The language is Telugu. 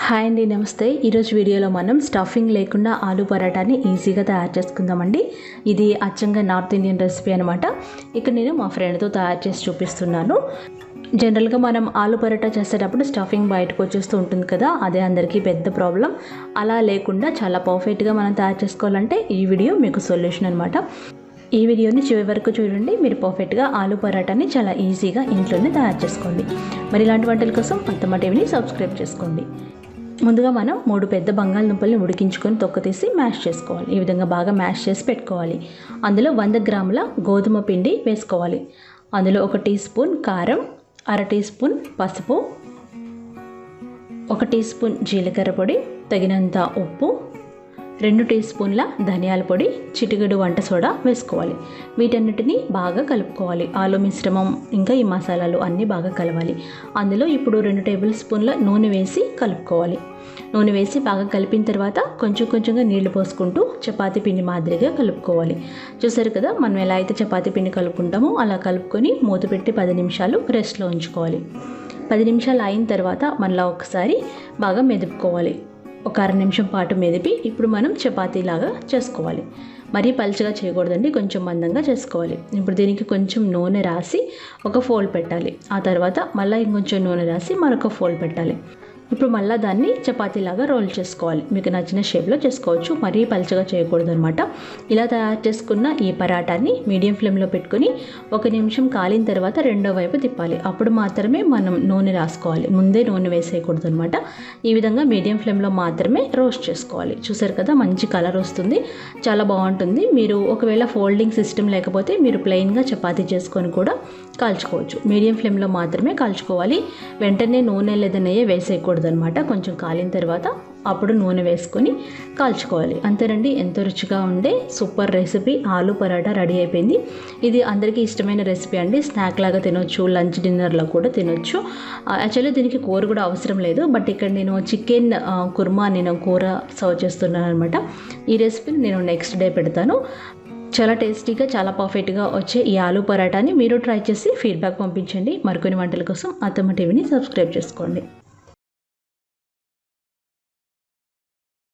హాయ్ అండి, నమస్తే. ఈరోజు వీడియోలో మనం స్టఫింగ్ లేకుండా ఆలు పరాటాని ఈజీగా తయారు చేసుకుందామండి. ఇది అచ్చంగా నార్త్ ఇండియన్ రెసిపీ అనమాట. ఇక్కడ నేను మా ఫ్రెండ్తో తయారు చేసి చూపిస్తున్నాను. జనరల్గా మనం ఆలు పరాటా చేసేటప్పుడు స్టఫింగ్ బయటకు వచ్చేస్తూ ఉంటుంది కదా, అదే అందరికీ పెద్ద ప్రాబ్లం. అలా లేకుండా చాలా పర్ఫెక్ట్గా మనం తయారు చేసుకోవాలంటే ఈ వీడియో మీకు సొల్యూషన్ అనమాట. ఈ వీడియోని చివరి వరకు చూడండి. మీరు పర్ఫెక్ట్గా ఆలు పరాటాని చాలా ఈజీగా ఇంట్లోనే తయారు చేసుకోండి. మరి ఇలాంటి వంటల కోసం అత్తమ్మ టీవీని సబ్స్క్రైబ్ చేసుకోండి. ముందుగా మనం 3 పెద్ద బంగాళదుంపల్ని ఉడికించుకొని తొక్క తీసి మ్యాష్ చేసుకోవాలి. ఈ విధంగా బాగా మ్యాష్ చేసి పెట్టుకోవాలి. అందులో 100 గ్రాముల గోధుమ పిండి వేసుకోవాలి. అందులో 1 టీ స్పూన్ కారం, 1/2 టీ స్పూన్ పసుపు, 1 టీ స్పూన్ జీలకర్ర పొడి, తగినంత ఉప్పు, 2 టీ స్పూన్ల ధనియాల పొడి, చిటికెడు వంట సోడా వేసుకోవాలి. వీటన్నిటిని బాగా కలుపుకోవాలి. ఆలు మిశ్రమం ఇంకా ఈ మసాలాలు అన్నీ బాగా కలవాలి. అందులో ఇప్పుడు 2 టేబుల్ స్పూన్ల నూనె వేసి కలుపుకోవాలి. నూనె వేసి బాగా కలిపిన తర్వాత కొంచెం కొంచెంగా నీళ్లు పోసుకుంటూ చపాతీ పిండి మాదిరిగా కలుపుకోవాలి. చూసారు కదా, మనం ఎలా అయితే చపాతీ పిండి కలుపుకుంటామో అలా కలుపుకొని మూత పెట్టి 10 నిమిషాలు రెస్ట్లో ఉంచుకోవాలి. 10 నిమిషాలు అయిన తర్వాత మళ్ళీ ఒకసారి బాగా మెదుపుకోవాలి. ఒక 1/2 నిమిషం పాటు మెదిపి ఇప్పుడు మనం చపాతీలాగా చేసుకోవాలి. మరీ పలుచగా చేయకూడదండి, కొంచెం మందంగా చేసుకోవాలి. ఇప్పుడు దీనికి కొంచెం నూనె రాసి ఒక ఫోల్డ్ పెట్టాలి. ఆ తర్వాత మళ్ళీ ఇంకొంచెం నూనె రాసి మరొక ఫోల్డ్ పెట్టాలి. ఇప్పుడు మళ్ళీ దాన్ని చపాతీలాగా రోల్ చేసుకోవాలి. మీకు నచ్చిన షేప్లో చేసుకోవచ్చు, మరీ పలుచగా చేయకూడదు అనమాట. ఇలా తయారు చేసుకున్న ఈ పరాటాని మీడియం ఫ్లేమ్లో పెట్టుకొని 1 నిమిషం కాలిన తర్వాత రెండో వైపు తిప్పాలి. అప్పుడు మాత్రమే మనం నూనె రాసుకోవాలి, ముందే నూనె వేసేయకూడదు అనమాట. ఈ విధంగా మీడియం ఫ్లేమ్లో మాత్రమే రోస్ట్ చేసుకోవాలి. చూసారు కదా, మంచి కలర్ వస్తుంది, చాలా బాగుంటుంది. మీరు ఒకవేళ ఫోల్డింగ్ సిస్టమ్ లేకపోతే మీరు ప్లెయిన్గా చపాతీ చేసుకొని కూడా కాల్చుకోవచ్చు. మీడియం ఫ్లేమ్లో మాత్రమే కాల్చుకోవాలి. వెంటనే నూనె లేదా నెయ్యి వేసేయకూడదు అనమాట. కొంచెం కాలిన తర్వాత అప్పుడు నూనె వేసుకొని కాల్చుకోవాలి. అంతేనండి, ఎంతో రుచిగా ఉండే సూపర్ రెసిపీ ఆలు పరాటా రెడీ అయిపోయింది. ఇది అందరికీ ఇష్టమైన రెసిపీ అండి. స్నాక్ లాగా తినొచ్చు, లంచ్ డిన్నర్లో కూడా తినొచ్చు. యాక్చువల్లీ దీనికి కూర కూడా అవసరం లేదు, బట్ ఇక్కడ నేను చికెన్ కుర్మా కూర సర్వ్ చేస్తున్నాను అనమాట. ఈ రెసిపీని నేను నెక్స్ట్ డే పెడతాను. చాలా టేస్టీగా, చాలా పర్ఫెక్ట్గా వచ్చే ఈ ఆలు పరాటాని మీరు ట్రై చేసి ఫీడ్బ్యాక్ పంపించండి. మరికొన్ని వంటల కోసం అత్తమ్మ టీవీని సబ్స్క్రైబ్ చేసుకోండి.